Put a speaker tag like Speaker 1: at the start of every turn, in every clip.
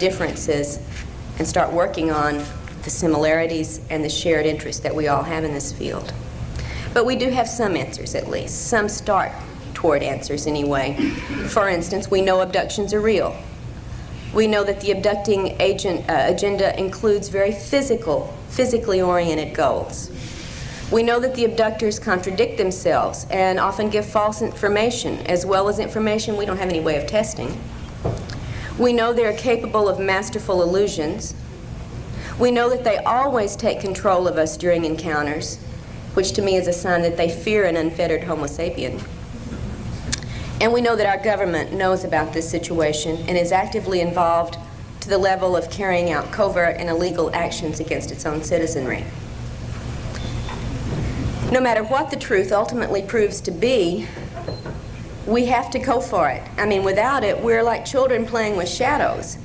Speaker 1: differences and start working on the similarities and the shared interests that we all have in this field. But we do have some answers, at least. Some start toward answers anyway. For instance, we know abductions are real. We know that the abducting agenda includes very physically oriented goals. We know that the abductors contradict themselves and often give false information, as well as information we don't have any way of testing. We know they are capable of masterful illusions. We know that they always take control of us during encounters, which to me is a sign that they fear an unfettered Homo sapien. And we know that our government knows about this situation and is actively involved to the level of carrying out covert and illegal actions against its own citizenry. No matter what the truth ultimately proves to be, we have to go for it. I mean, without it, we're like children playing with shadows.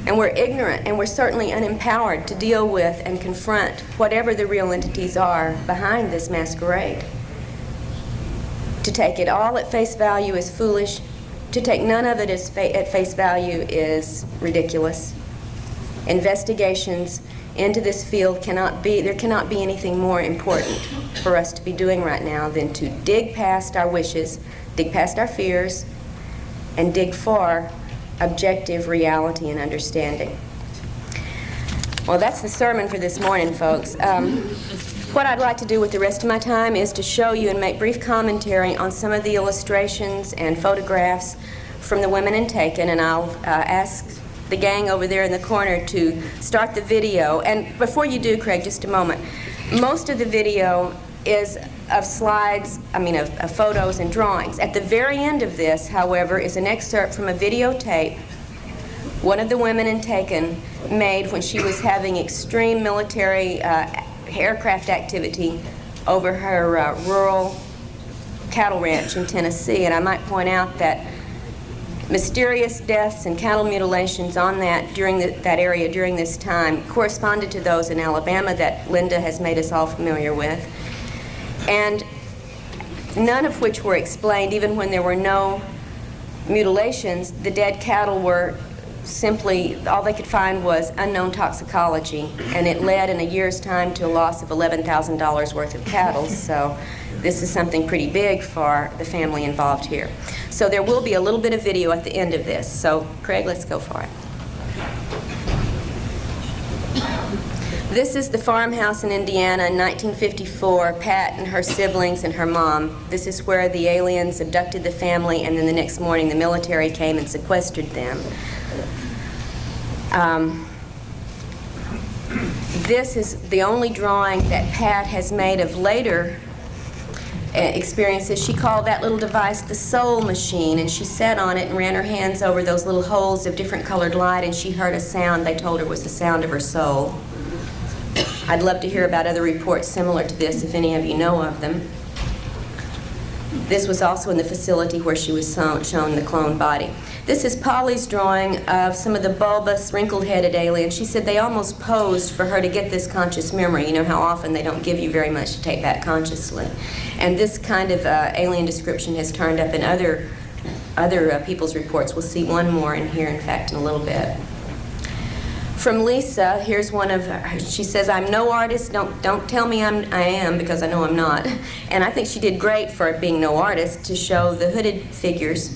Speaker 1: And we're ignorant, and we're certainly unempowered to deal with and confront whatever the real entities are behind this masquerade. To take it all at face value is foolish. To take none of it at face value is ridiculous. Investigations into this field there cannot be anything more important for us to be doing right now than to dig past our wishes, dig past our fears, and dig for objective reality and understanding. Well, that's the sermon for this morning, folks. What I'd like to do with the rest of my time is to show you and make brief commentary on some of the illustrations and photographs from the women in Taken, and I'll ask the gang over there in the corner to start the video. And before you do, Craig, just a moment. Most of the video is of slides, of photos and drawings. At the very end of this, however, is an excerpt from a videotape one of the women in Taken made when she was having extreme military aircraft activity over her rural cattle ranch in Tennessee. And I might point out that mysterious deaths and cattle mutilations on that area during this time corresponded to those in Alabama that Linda has made us all familiar with, and none of which were explained. Even when there were no mutilations, the dead cattle were simply, all they could find was unknown toxicology, and it led in a year's time to a loss of $11,000 worth of cattle. So this is something pretty big for the family involved here. So there will be a little bit of video at the end of this. So Craig, let's go for it. This is the farmhouse in Indiana in 1954, Pat and her siblings and her mom. This is where the aliens abducted the family, and then the next morning the military came and sequestered them. This is the only drawing that Pat has made of later experiences. She called that little device the soul machine, and she sat on it and ran her hands over those little holes of different colored light, and she heard a sound they told her was the sound of her soul. I'd love to hear about other reports similar to this if any of you know of them. This was also in the facility where she was shown the cloned body. This is Polly's drawing of some of the bulbous, wrinkled-headed aliens. She said they almost posed for her to get this conscious memory. You know how often they don't give you very much to take back consciously. And this kind of alien description has turned up in other people's reports. We'll see one more in here, in fact, in a little bit. From Lisa, here's one of her. She says, "I'm no artist. Don't tell me I am, because I know I'm not." And I think she did great for being no artist to show the hooded figures.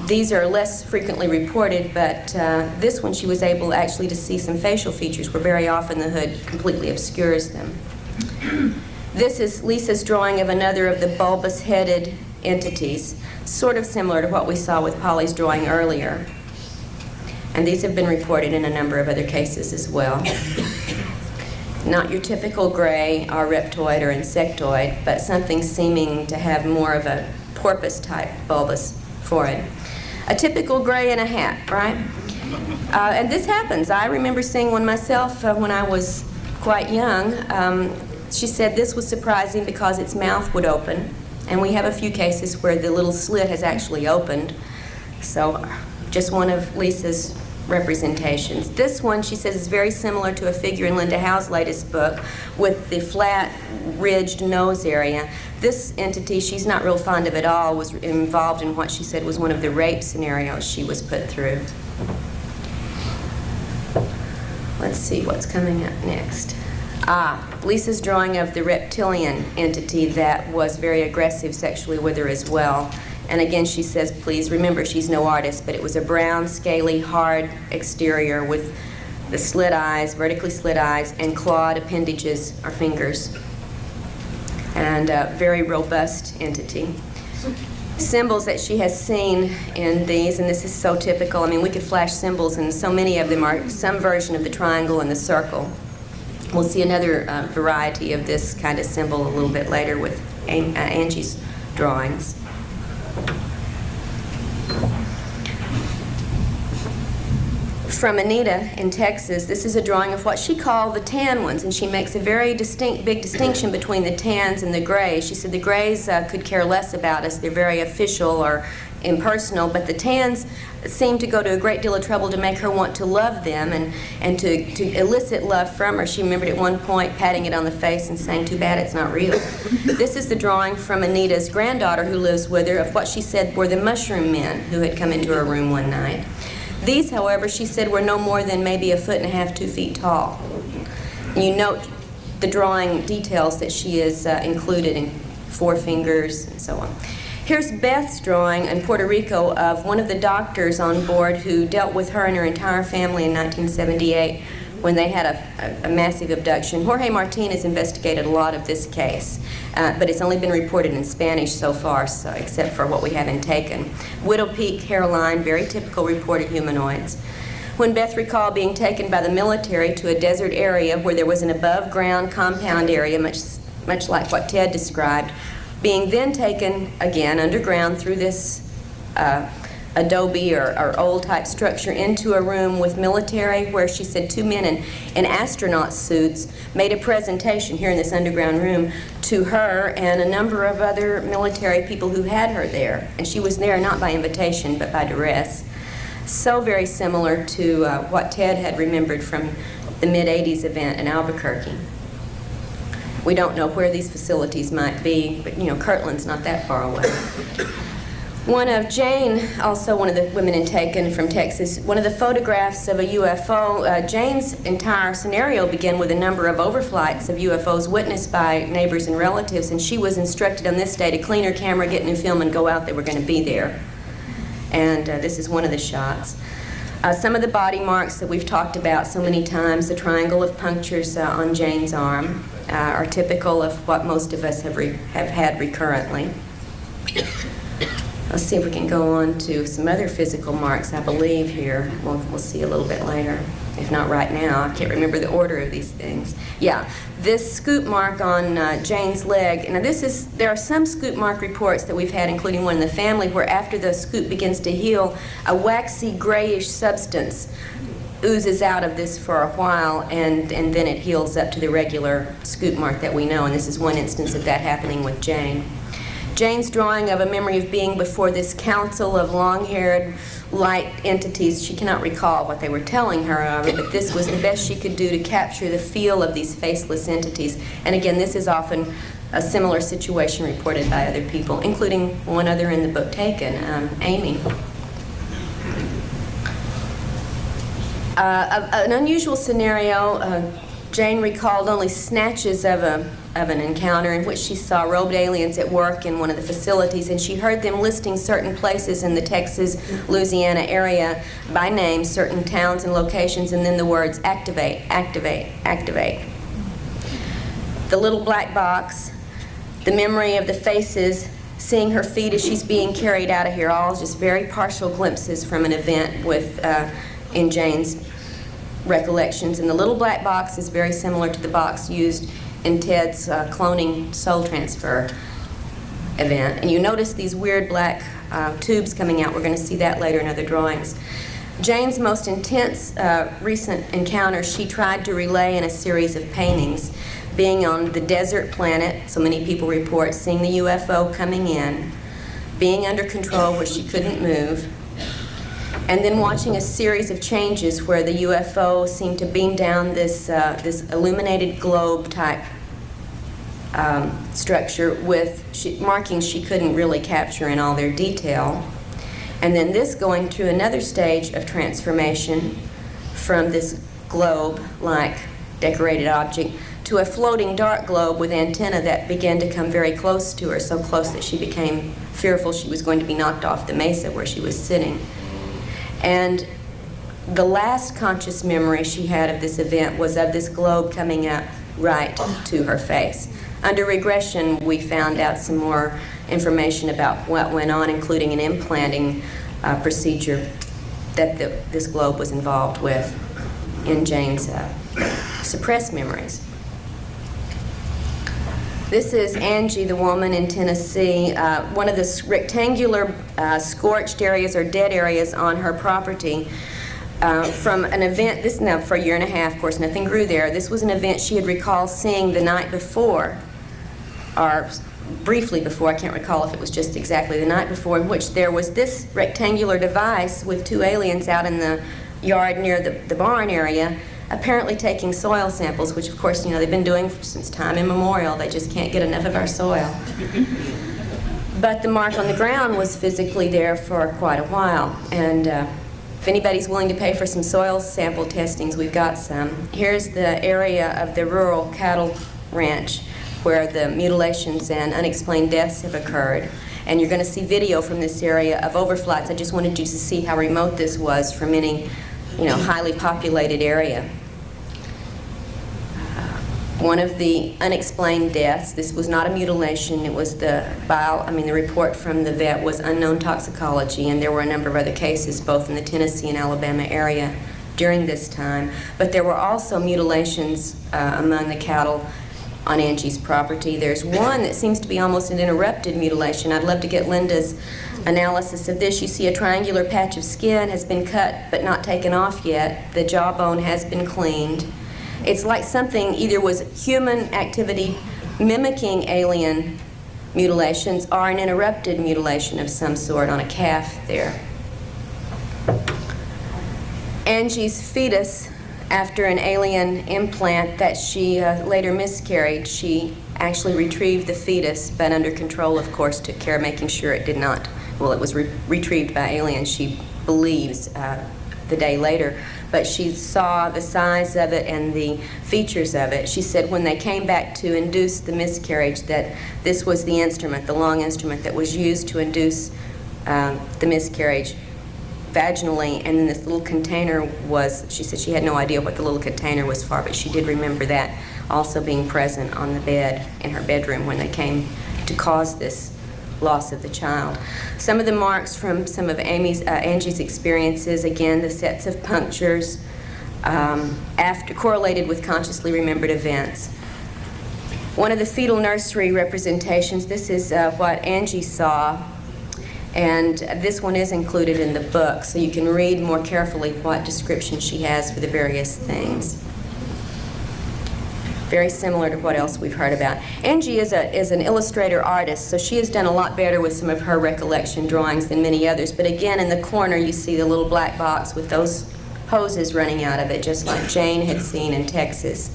Speaker 1: These are less frequently reported, but this one she was able actually to see some facial features where very often the hood completely obscures them. This is Lisa's drawing of another of the bulbous-headed entities, sort of similar to what we saw with Polly's drawing earlier. And these have been reported in a number of other cases as well. Not your typical gray or reptoid or insectoid, but something seeming to have more of a porpoise-type bulbous forehead. A typical gray in a hat, right? And this happens. I remember seeing one myself when I was quite young. She said this was surprising because its mouth would open, and we have a few cases where the little slit has actually opened. So just one of Lisa's representations. This one, she says, is very similar to a figure in Linda Howe's latest book with the flat, ridged nose area. This entity, she's not real fond of at all, was involved in what she said was one of the rape scenarios she was put through. Let's see what's coming up next. Lisa's drawing of the reptilian entity that was very aggressive sexually with her as well. And again, she says, please remember, she's no artist, but it was a brown, scaly, hard exterior with the slit eyes, vertically slit eyes, and clawed appendages or fingers. And a very robust entity. Symbols that she has seen in these, and this is so typical. I mean, we could flash symbols, and so many of them are some version of the triangle and the circle. We'll see another variety of this kind of symbol a little bit later with Angie's drawings. From Anita in Texas, this is a drawing of what she called the tan ones, and she makes a very big distinction between the tans and the grays. She said the grays could care less about us. They're very official or impersonal, but the tans seemed to go to a great deal of trouble to make her want to love them and to elicit love from her. She remembered at one point patting it on the face and saying, too bad it's not real. This is the drawing from Anita's granddaughter who lives with her of what she said were the mushroom men who had come into her room one night. These, however, she said were no more than maybe 1.5 feet, 2 feet tall. And you note the drawing details that she is included in 4 fingers and so on. Here's Beth's drawing in Puerto Rico of one of the doctors on board who dealt with her and her entire family in 1978 when they had a massive abduction. Jorge Martinez investigated a lot of this case, but it's only been reported in Spanish so far, so, except for what we have in Taken. Widow peak, hairline, very typical reported humanoids. When Beth recalled being taken by the military to a desert area where there was an above-ground compound area, much like what Ted described, being then taken again underground through this adobe or old-type structure into a room with military where she said 2 men in astronaut suits made a presentation here in this underground room to her and a number of other military people who had her there. And she was there not by invitation but by duress. So very similar to what Ted had remembered from the mid-'80s event in Albuquerque. We don't know where these facilities might be, but you know, Kirtland's not that far away. One of Jane, also one of the women in Taken from Texas, one of the photographs of a UFO, Jane's entire scenario began with a number of overflights of UFOs witnessed by neighbors and relatives, and she was instructed on this day to clean her camera, get new film, and go out. They were going to be there. And this is one of the shots. Some of the body marks that we've talked about so many times, the triangle of punctures on Jane's arm, are typical of what most of us have had recurrently. Let's see if we can go on to some other physical marks, I believe, here. We'll see a little bit later, if not right now. I can't remember the order of these things. Yeah, this scoop mark on Jane's leg. Now there are some scoop mark reports that we've had, including one in the family, where after the scoop begins to heal, a waxy grayish substance oozes out of this for a while, and then it heals up to the regular scoop mark that we know, and this is one instance of that happening with Jane. Jane's drawing of a memory of being before this council of long-haired, light entities. She cannot recall what they were telling her, however, but this was the best she could do to capture the feel of these faceless entities. And again, this is often a similar situation reported by other people, including one other in the book Taken, Amy. An unusual scenario, Jane recalled only snatches of an encounter in which she saw robed aliens at work in one of the facilities, and she heard them listing certain places in the Texas, Louisiana area by name, certain towns and locations, and then the words activate, activate, activate. The little black box, the memory of the faces, seeing her feet as she's being carried out of here, all just very partial glimpses from an event with in Jane's recollections. And the little black box is very similar to the box used in Ted's cloning soul transfer event. And you notice these weird black tubes coming out. We're going to see that later in other drawings. Jane's most intense recent encounter she tried to relay in a series of paintings, being on the desert planet, so many people report, seeing the UFO coming in, being under control where she couldn't move, and then watching a series of changes where the UFO seemed to beam down this illuminated globe-type structure with markings she couldn't really capture in all their detail. And then this going through another stage of transformation from this globe-like decorated object to a floating dark globe with antenna that began to come very close to her, so close that she became fearful she was going to be knocked off the mesa where she was sitting. And the last conscious memory she had of this event was of this globe coming up right to her face. Under regression, we found out some more information about what went on, including an implanting procedure that this globe was involved with in Jane's suppressed memories. This is Angie, the woman in Tennessee. One of the rectangular scorched areas or dead areas on her property from an event, this now for a year and a half, of course, nothing grew there. This was an event she had recalled seeing the night before, or briefly before, I can't recall if it was just exactly the night before, in which there was this rectangular device with two aliens out in the yard near the barn area, apparently taking soil samples, which of course, you know, they've been doing since time immemorial. They just can't get enough of our soil. But the mark on the ground was physically there for quite a while. And if anybody's willing to pay for some soil sample testings, we've got some. Here's the area of the rural cattle ranch where the mutilations and unexplained deaths have occurred. And you're going to see video from this area of overflights. I just wanted you to see how remote this was from any, you know, highly populated area. One of the unexplained deaths, this was not a mutilation, it was the report from the vet was unknown toxicology, and there were a number of other cases both in the Tennessee and Alabama area during this time. But there were also mutilations among the cattle on Angie's property. There's one that seems to be almost an interrupted mutilation. I'd love to get Linda's analysis of this. You see a triangular patch of skin has been cut but not taken off yet. The jawbone has been cleaned. It's like something either was human activity mimicking alien mutilations or an interrupted mutilation of some sort on a calf there. Angie's fetus, after an alien implant that she later miscarried, she actually retrieved the fetus, but under control, of course, took care of making sure it did not, well, it was retrieved by aliens, she believes, the day later. But she saw the size of it and the features of it. She said when they came back to induce the miscarriage that this was the instrument, the long instrument that was used to induce the miscarriage vaginally, and then this little container was, she said she had no idea what the little container was for, but she did remember that also being present on the bed in her bedroom when they came to cause this loss of the child. Some of the marks from some of Angie's experiences, again, the sets of punctures correlated with consciously remembered events. One of the fetal nursery representations, this is what Angie saw, and this one is included in the book, so you can read more carefully what description she has for the various things. Very similar to what else we've heard about. Angie is an illustrator artist, so she has done a lot better with some of her recollection drawings than many others. But again, in the corner you see the little black box with those hoses running out of it, just like Jane had seen in Texas.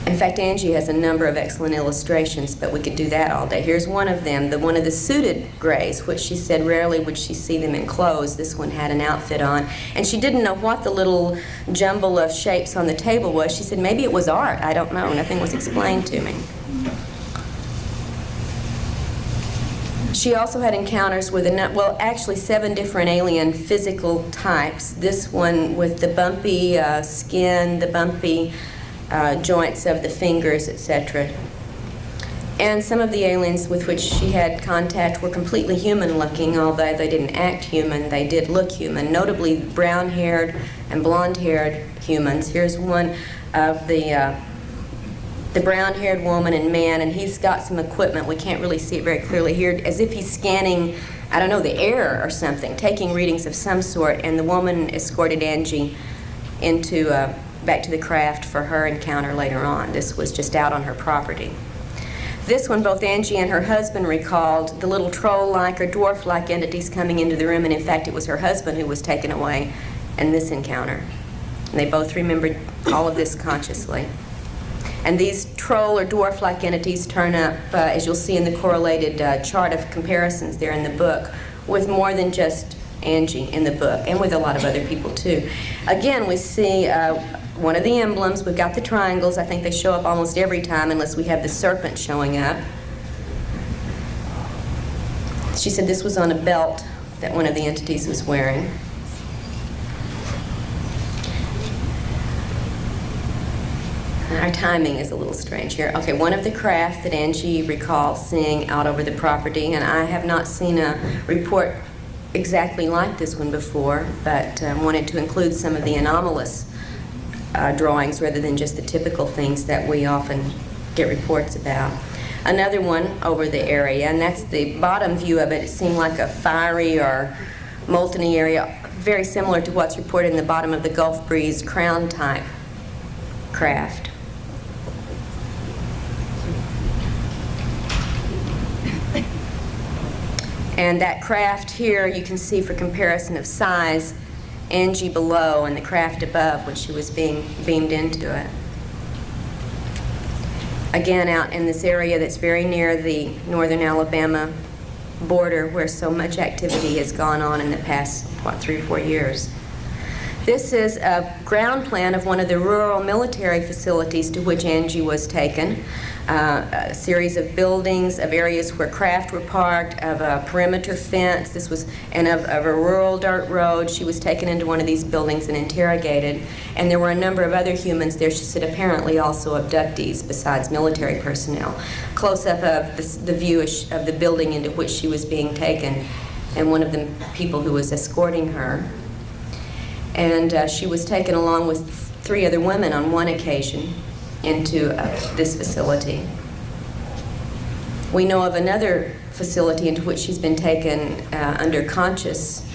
Speaker 1: In fact, Angie has a number of excellent illustrations, but we could do that all day. Here's one of them, one of the suited grays, which she said rarely would she see them in clothes. This one had an outfit on. And she didn't know what the little jumble of shapes on the table was. She said maybe it was art. I don't know. Nothing was explained to me. She also had encounters with, actually 7 different alien physical types. This one with the bumpy skin, the bumpy joints of the fingers, etc. And some of the aliens with which she had contact were completely human-looking, although they didn't act human, they did look human, notably brown-haired and blonde-haired humans. Here's one of the brown-haired woman and man, and he's got some equipment. We can't really see it very clearly here, as if he's scanning, I don't know, the air or something, taking readings of some sort, and the woman escorted Angie into back to the craft for her encounter later on. This was just out on her property. This one, both Angie and her husband recalled the little troll-like or dwarf-like entities coming into the room, and in fact it was her husband who was taken away in this encounter. And they both remembered all of this consciously. And these troll or dwarf-like entities turn up, as you'll see in the correlated chart of comparisons there in the book, with more than just Angie in the book, and with a lot of other people too. Again, we see one of the emblems. We've got the triangles. I think they show up almost every time unless we have the serpent showing up. She said this was on a belt that one of the entities was wearing. Our timing is a little strange here. Okay, one of the craft that Angie recalls seeing out over the property, and I have not seen a report exactly like this one before, but wanted to include some of the anomalous drawings rather than just the typical things that we often get reports about. Another one over the area, and that's the bottom view of it. It seemed like a fiery or molten-y area, very similar to what's reported in the bottom of the Gulf Breeze crown-type craft. And that craft here, you can see for comparison of size, Angie below and the craft above when she was being beamed into it. Again, out in this area that's very near the northern Alabama border where so much activity has gone on in the past, 3 or 4 years. This is a ground plan of one of the rural military facilities to which Angie was taken. A series of buildings, of areas where craft were parked, of a perimeter fence. This was, and of a rural dirt road. She was taken into one of these buildings and interrogated. And there were a number of other humans there. She said apparently also abductees besides military personnel. Close-up of the view of the building into which she was being taken, and one of the people who was escorting her. And she was taken along with 3 other women on one occasion into this facility. We know of another facility into which she's been taken under conscious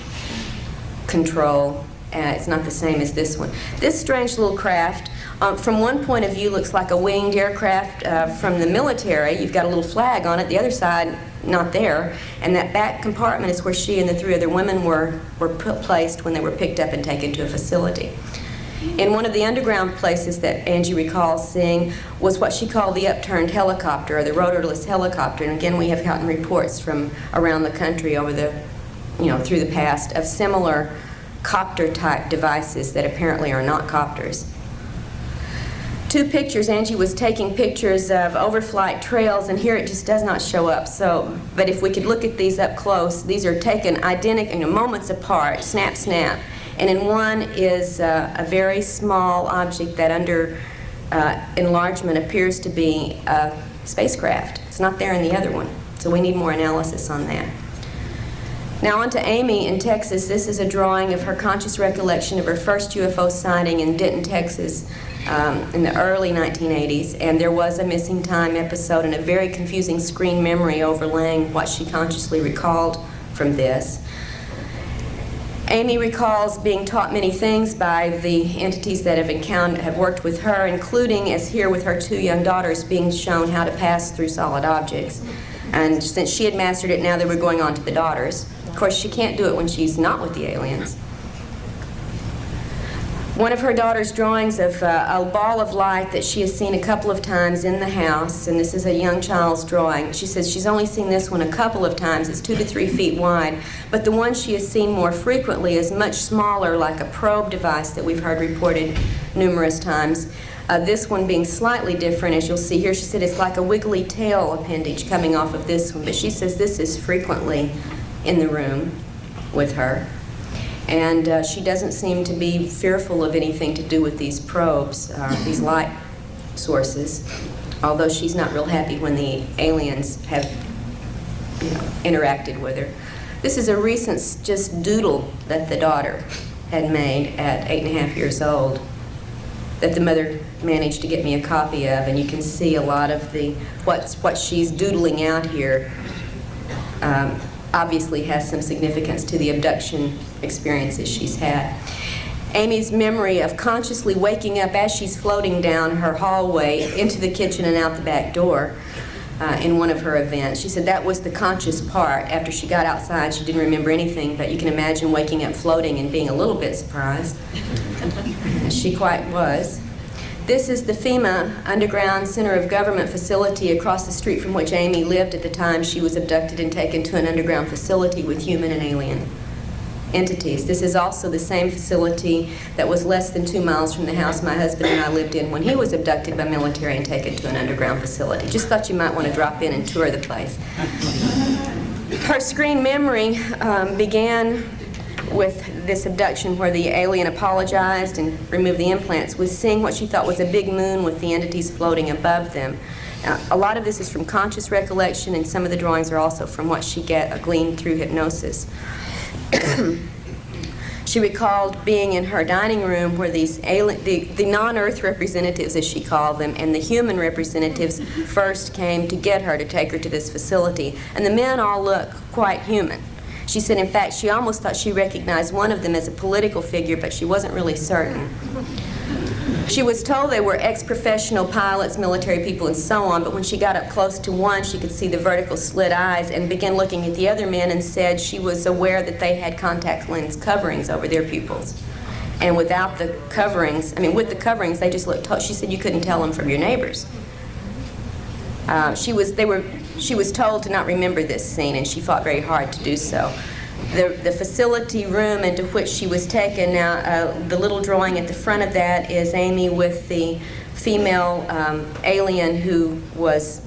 Speaker 1: control. It's not the same as this one. This strange little craft, from one point of view, looks like a winged aircraft from the military. You've got a little flag on it. The other side, not there. And that back compartment is where she and the 3 other women were placed when they were picked up and taken to a facility. In one of the underground places that Angie recalls seeing was what she called the upturned helicopter, or the rotorless helicopter. And again, we have gotten reports from around the country over the, through the past of similar copter-type devices that apparently are not copters. 2 pictures. Angie was taking pictures of overflight trails, and here it just does not show up. So, but if we could look at these up close, these are taken identical, moments apart, snap, snap. And in one is a very small object that under enlargement appears to be a spacecraft. It's not there in the other one, so we need more analysis on that. Now on to Amy in Texas. This is a drawing of her conscious recollection of her first UFO sighting in Denton, Texas in the early 1980s. And there was a missing time episode and a very confusing screen memory overlaying what she consciously recalled from this. Amy recalls being taught many things by the entities that have worked with her, including, as here with her 2 young daughters, being shown how to pass through solid objects. And since she had mastered it, now they were going on to the daughters. Of course, she can't do it when she's not with the aliens. One of her daughter's drawings of a ball of light that she has seen a couple of times in the house, and this is a young child's drawing. She says she's only seen this one a couple of times. It's 2 to 3 feet wide, but the one she has seen more frequently is much smaller, like a probe device that we've heard reported numerous times. This one being slightly different, as you'll see here. She said it's like a wiggly tail appendage coming off of this one, but she says this is frequently in the room with her. And she doesn't seem to be fearful of anything to do with these probes, these light sources, although she's not real happy when the aliens have interacted with her. This is a recent just doodle that the daughter had made at 8.5 years old that the mother managed to get me a copy of, and you can see a lot of the what she's doodling out here obviously has some significance to the abduction experiences she's had. Amy's memory of consciously waking up as she's floating down her hallway into the kitchen and out the back door in one of her events. She said that was the conscious part. After she got outside, she didn't remember anything, but you can imagine waking up floating and being a little bit surprised. She quite was. This is the FEMA Underground Center of Government facility across the street from which Amy lived at the time she was abducted and taken to an underground facility with human and alien entities. This is also the same facility that was less than 2 miles from the house my husband and I lived in when he was abducted by military and taken to an underground facility. Just thought you might want to drop in and tour the place. Her screen memory began with this abduction where the alien apologized and removed the implants, with seeing what she thought was a big moon with the entities floating above them. A lot of this is from conscious recollection, and some of the drawings are also from what she gleaned through hypnosis. She recalled being in her dining room where these the non-Earth representatives, as she called them, and the human representatives first came to get her, to take her to this facility. And the men all look quite human. She said, in fact, she almost thought she recognized one of them as a political figure, but she wasn't really certain. She was told they were ex-professional pilots, military people, and so on, but when she got up close to one, she could see the vertical slit eyes and began looking at the other men, and said she was aware that they had contact lens coverings over their pupils. And without the coverings, with the coverings, they just looked, she said you couldn't tell them from your neighbors. She was told to not remember this scene, and she fought very hard to do so. The facility room into which she was taken, now the little drawing at the front of that is Amy with the female alien who was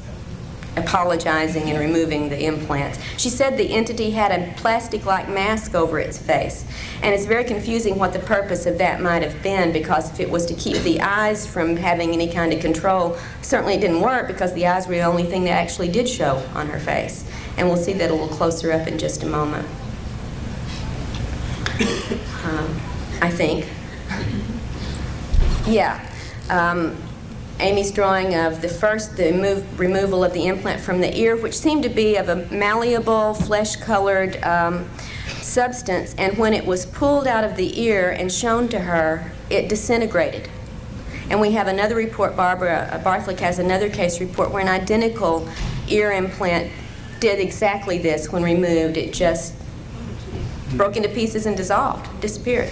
Speaker 1: apologizing and removing the implants. She said the entity had a plastic-like mask over its face, and it's very confusing what the purpose of that might have been, because if it was to keep the eyes from having any kind of control, certainly it didn't work, because the eyes were the only thing that actually did show on her face. And we'll see that a little closer up in just a moment. I think. Yeah. Amy's drawing of the removal of the implant from the ear, which seemed to be of a malleable, flesh-colored substance, and when it was pulled out of the ear and shown to her, it disintegrated. And we have another report, Barbara Barthlick has another case report where an identical ear implant did exactly this when removed. It just broke into pieces and dissolved, disappeared.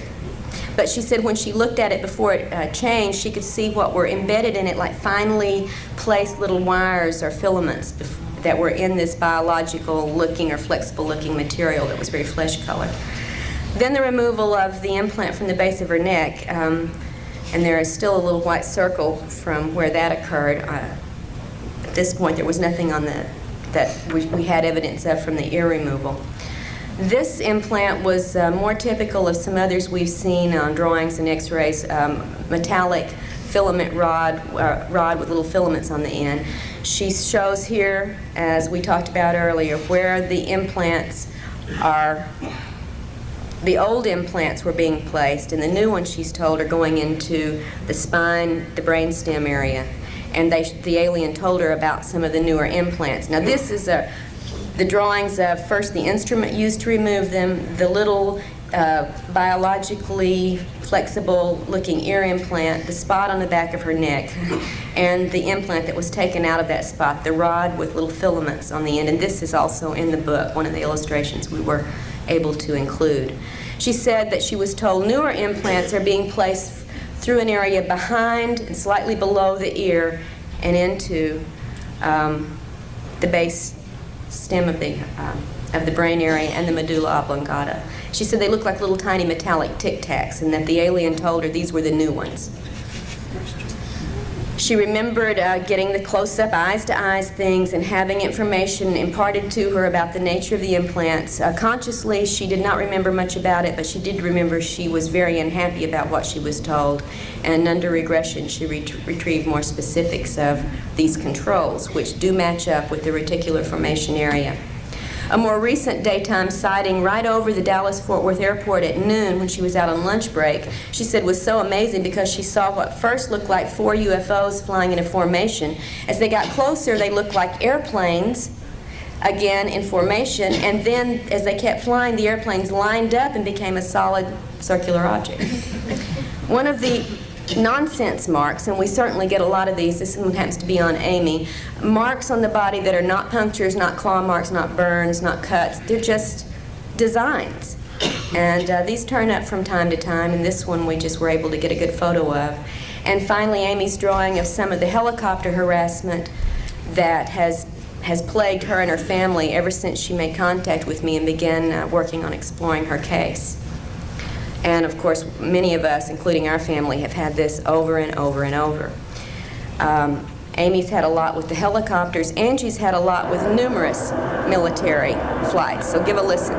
Speaker 1: But she said when she looked at it before it changed, she could see what were embedded in it, like finely placed little wires or filaments that were in this biological-looking or flexible-looking material that was very flesh-colored. Then the removal of the implant from the base of her neck, and there is still a little white circle from where that occurred. At this point, there was nothing on that we had evidence of from the ear removal. This implant was more typical of some others we've seen on drawings and x-rays, metallic filament rod with little filaments on the end. She shows here, as we talked about earlier, where the implants are, the old implants were being placed, and the new ones, she's told, are going into the spine, the brainstem area. And the alien told her about some of the newer implants. Now this is the drawings of first the instrument used to remove them, the little biologically flexible looking ear implant, the spot on the back of her neck, and the implant that was taken out of that spot, the rod with little filaments on the end. And this is also in the book, one of the illustrations we were able to include. She said that she was told newer implants are being placed through an area behind and slightly below the ear and into the base stem of the brain area and the medulla oblongata. She said they look like little tiny metallic Tic Tacs, and that the alien told her these were the new ones. She remembered getting the close-up, eyes-to-eyes things and having information imparted to her about the nature of the implants. Consciously, she did not remember much about it, but she did remember she was very unhappy about what she was told. And under regression, she retrieved more specifics of these controls, which do match up with the reticular formation area. A more recent daytime sighting right over the Dallas-Fort Worth airport at noon when she was out on lunch break, she said was so amazing because she saw what first looked like 4 UFOs flying in a formation. As they got closer, they looked like airplanes, again in formation, and then as they kept flying, the airplanes lined up and became a solid circular object. One of the nonsense marks, and we certainly get a lot of these, this one happens to be on Amy, marks on the body that are not punctures, not claw marks, not burns, not cuts, they're just designs. And these turn up from time to time, and this one we just were able to get a good photo of. And finally, Amy's drawing of some of the helicopter harassment that has plagued her and her family ever since she made contact with me and began working on exploring her case. And of course, many of us, including our family, have had this over and over and over. Amy's had a lot with the helicopters. Angie's had a lot with numerous military flights. So give a listen.